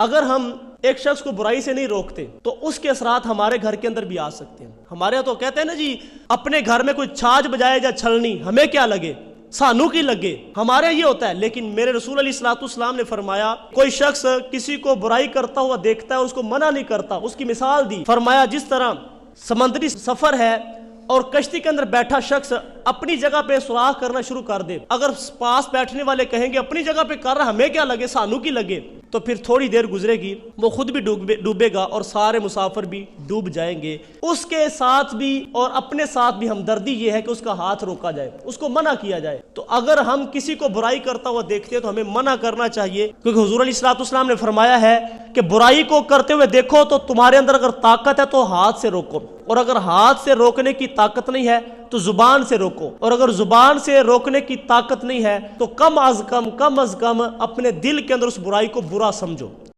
अगर हम एक शख्स को बुराई से नहीं रोकते तो उसके असरात हमारे घर के अंदर भी आ सकते हैं। हमारे यहाँ तो कहते हैं ना जी, अपने घर में कोई छाछ बजाए या छलनी, हमें क्या लगे, सानू की लगे, हमारे ये होता है। लेकिन मेरे रसूल अलैहिस्सलाम ने फरमाया, कोई शख्स किसी को बुराई करता हुआ देखता है, उसको मना नहीं करता। उसकी मिसाल दी, फरमाया जिस तरह समंदरी सफर है और कश्ती के अंदर बैठा शख्स अपनी जगह पे सुराख करना शुरू कर दे, अगर पास बैठने वाले कहेंगे अपनी जगह पे कर रहा, हमें क्या लगे, सानू की लगे, तो फिर थोड़ी देर गुजरेगी, वो खुद भी डूबेगा और सारे मुसाफिर भी डूब जाएंगे। उसके साथ भी और अपने साथ भी हमदर्दी ये है कि उसका हाथ रोका जाए, उसको मना किया जाए। तो अगर हम किसी को बुराई करता हुआ देखते हैं तो हमें मना करना चाहिए, क्योंकि हुजूर अलैहिस्सलाम ने फरमाया है कि बुराई को करते हुए देखो तो तुम्हारे अंदर अगर ताकत है तो हाथ से रोको, और अगर हाथ से रोकने की ताकत नहीं है तो जुबान से रोको, और अगर जुबान से रोकने की ताकत नहीं है तो कम अज कम अपने दिल के अंदर उस बुराई को बुरा समझो।